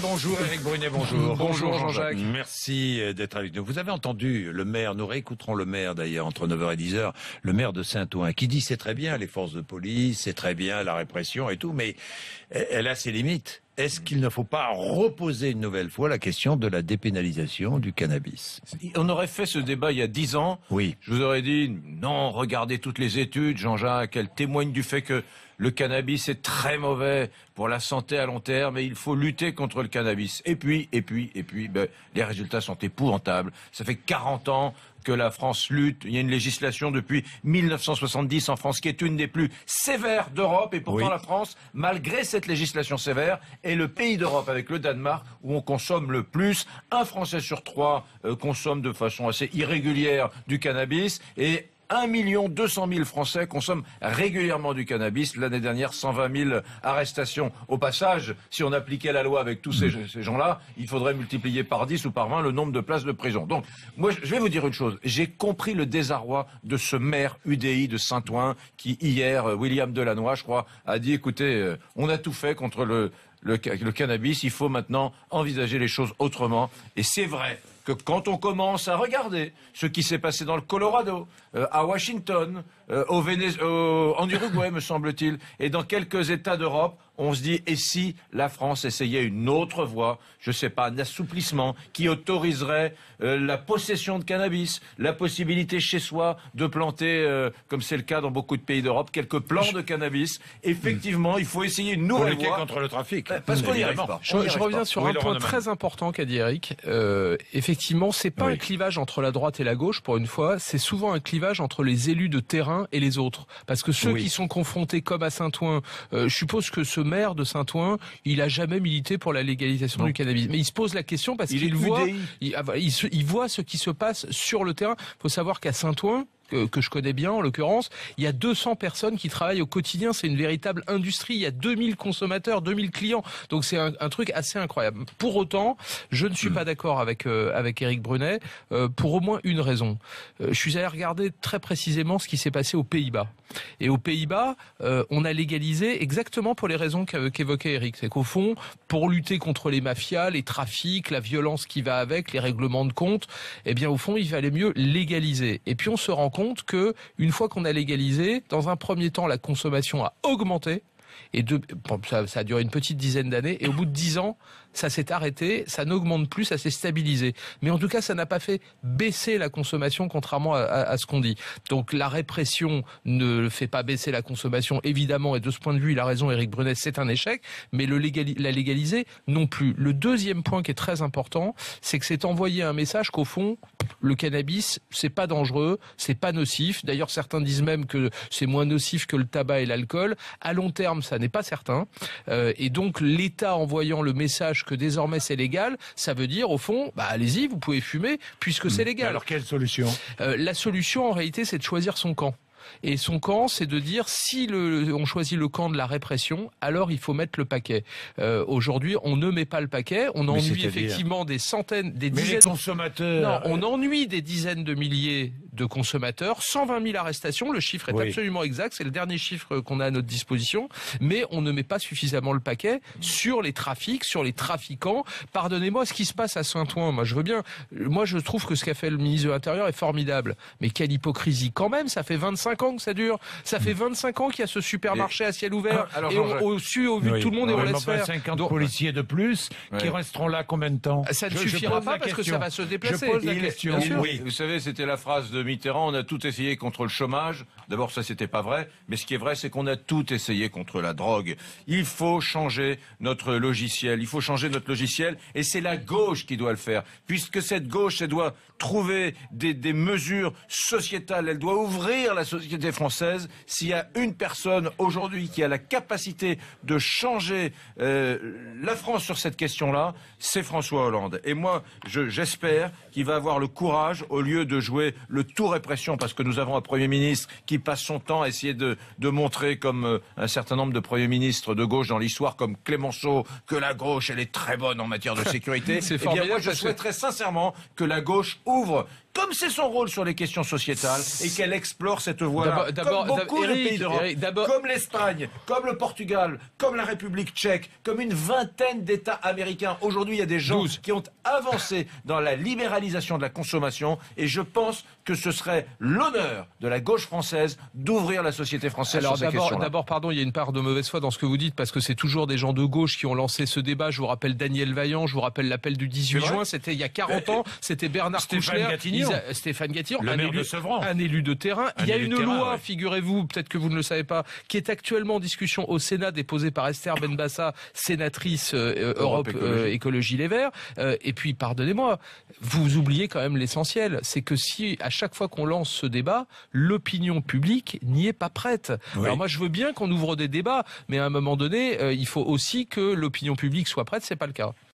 bonjour Éric Brunet, bonjour. Bonjour Jean-Jacques. Merci d'être avec nous. Vous avez entendu le maire, nous réécouterons le maire d'ailleurs entre 9h et 10h, le maire de Saint-Ouen, qui dit c'est très bien les forces de police, c'est très bien la répression et tout, mais elle a ses limites. Est-ce qu'il ne faut pas reposer une nouvelle fois la question de la dépénalisation du cannabis? On aurait fait ce débat il y a 10 ans. Oui. Je vous aurais dit, non, regardez toutes les études, Jean-Jacques, elles témoignent du fait que le cannabis est très mauvais pour la santé à long terme et il faut lutter contre le cannabis. Et puis, les résultats sont épouvantables. Ça fait 40 ans que la France lutte. Il y a une législation depuis 1970 en France qui est une des plus sévères d'Europe et pourtant la France, malgré cette législation sévère, est le pays d'Europe avec le Danemark où on consomme le plus. Un Français sur 3 consomme de façon assez irrégulière du cannabis et 1 200 000 Français consomment régulièrement du cannabis. L'année dernière, 120 000 arrestations. Au passage, si on appliquait la loi avec tous ces gens-là, il faudrait multiplier par 10 ou par 20 le nombre de places de prison. Donc, moi, je vais vous dire une chose. J'ai compris le désarroi de ce maire UDI de Saint-Ouen qui, hier, William Delannoy, je crois, a dit, écoutez, on a tout fait contre le cannabis. Il faut maintenant envisager les choses autrement. Et c'est vrai que quand on commence à regarder ce qui s'est passé dans le Colorado, à Washington, en Uruguay, me semble-t-il, et dans quelques États d'Europe, on se dit, et si la France essayait une autre voie, je sais pas, un assouplissement qui autoriserait la possession de cannabis, la possibilité chez soi de planter, comme c'est le cas dans beaucoup de pays d'Europe, quelques plants de cannabis. Effectivement, il faut essayer une nouvelle voie. Pour lutter contre le trafic. Parce qu'on n'y arrive pas. Je reviens sur un point très important qu'a dit Eric. Effectivement, c'est pas un clivage entre la droite et la gauche, pour une fois, c'est souvent un clivage entre les élus de terrain et les autres. Parce que ceux qui sont confrontés, comme à Saint-Ouen, je suppose que ce maire de Saint-Ouen, il a jamais milité pour la légalisation du cannabis. Mais il se pose la question parce qu'il voit, il voit ce qui se passe sur le terrain. Il faut savoir qu'à Saint-Ouen, que je connais bien en l'occurrence, il y a 200 personnes qui travaillent au quotidien, c'est une véritable industrie, il y a 2000 consommateurs, 2000 clients, donc c'est un truc assez incroyable. Pour autant, je ne suis pas d'accord avec Éric Brunet, pour au moins une raison. Je suis allé regarder très précisément ce qui s'est passé aux Pays-Bas. Et aux Pays-Bas, on a légalisé exactement pour les raisons qu'évoquait Éric. C'est qu'au fond, pour lutter contre les mafias, les trafics, la violence qui va avec, les règlements de compte, eh bien au fond, il fallait mieux légaliser. Et puis on se rend compte que une fois qu'on a légalisé, dans un premier temps, la consommation a augmenté. Et ça a duré une petite dizaine d'années. Et au bout de 10 ans, ça s'est arrêté, ça n'augmente plus, ça s'est stabilisé. Mais en tout cas, ça n'a pas fait baisser la consommation, contrairement à ce qu'on dit. Donc la répression ne fait pas baisser la consommation, évidemment, et de ce point de vue, il a raison, Éric Brunet, c'est un échec, mais la légaliser non plus. Le deuxième point qui est très important, c'est que c'est envoyer un message qu'au fond, le cannabis, c'est pas dangereux, c'est pas nocif. D'ailleurs, certains disent même que c'est moins nocif que le tabac et l'alcool. À long terme, ça n'est pas certain. Et donc, l'État envoyant le message que désormais c'est légal, ça veut dire au fond, allez-y, vous pouvez fumer puisque c'est légal. Alors quelle solution? La solution en réalité, c'est de choisir son camp. Et son camp, c'est de dire si on choisit le camp de la répression, alors il faut mettre le paquet. Aujourd'hui, on ne met pas le paquet, on ennuie effectivement des centaines, des dizaines. Mais les consommateurs. Non, on ennuie des dizaines de milliers de consommateurs, 120 000 arrestations, le chiffre est absolument exact, c'est le dernier chiffre qu'on a à notre disposition, mais on ne met pas suffisamment le paquet sur les trafics, sur les trafiquants. Pardonnez-moi, ce qui se passe à Saint-Ouen, moi je veux bien, moi je trouve que ce qu'a fait le ministre de l'Intérieur est formidable, mais quelle hypocrisie quand même, ça fait 25 ans que ça dure, ça fait 25 ans qu'il y a ce supermarché à ciel ouvert, et au vu de tout le monde et on laisse faire. 50 policiers de plus qui resteront là combien de temps? Ça ne suffira pas parce que ça va se déplacer. Je pose la question. Oui. Vous savez, c'était la phrase de Mitterrand, on a tout essayé contre le chômage. D'abord, ça, c'était pas vrai. Mais ce qui est vrai, c'est qu'on a tout essayé contre la drogue. Il faut changer notre logiciel. Il faut changer notre logiciel. Et c'est la gauche qui doit le faire. Puisque cette gauche, elle doit trouver des mesures sociétales. Elle doit ouvrir la société française. S'il y a une personne aujourd'hui qui a la capacité de changer la France sur cette question-là, c'est François Hollande. Et moi, j'espère qu'il va avoir le courage, au lieu de jouer le tout répression, parce que nous avons un Premier ministre qui passe son temps à essayer de montrer, comme un certain nombre de Premiers ministres de gauche dans l'histoire, comme Clémenceau, que la gauche, elle est très bonne en matière de sécurité. C'est eh bien, moi, je souhaiterais sincèrement que la gauche ouvre comme c'est son rôle sur les questions sociétales, et qu'elle explore cette voie-là. Comme beaucoup de pays d'Europe, comme l'Espagne, comme le Portugal, comme la République tchèque, comme une vingtaine d'États américains. Aujourd'hui, il y a des gens qui ont avancé dans la libéralisation de la consommation, et je pense que ce serait l'honneur de la gauche française d'ouvrir la société française sur ces questions-là. D'abord, pardon, il y a une part de mauvaise foi dans ce que vous dites, parce que c'est toujours des gens de gauche qui ont lancé ce débat. Je vous rappelle Daniel Vaillant, je vous rappelle l'appel du 18 juin, c'était il y a 40 ans, c'était Bernard Kouchner, Stéphane Gatineau, un élu de terrain. Il y a une loi, figurez-vous, peut-être que vous ne le savez pas, qui est actuellement en discussion au Sénat, déposée par Esther Benbassa, sénatrice Europe Écologie Les Verts. Et puis, pardonnez-moi, vous oubliez quand même l'essentiel, c'est que si à chaque fois qu'on lance ce débat, l'opinion publique n'y est pas prête. Oui. Alors moi, je veux bien qu'on ouvre des débats, mais à un moment donné, il faut aussi que l'opinion publique soit prête. C'est pas le cas.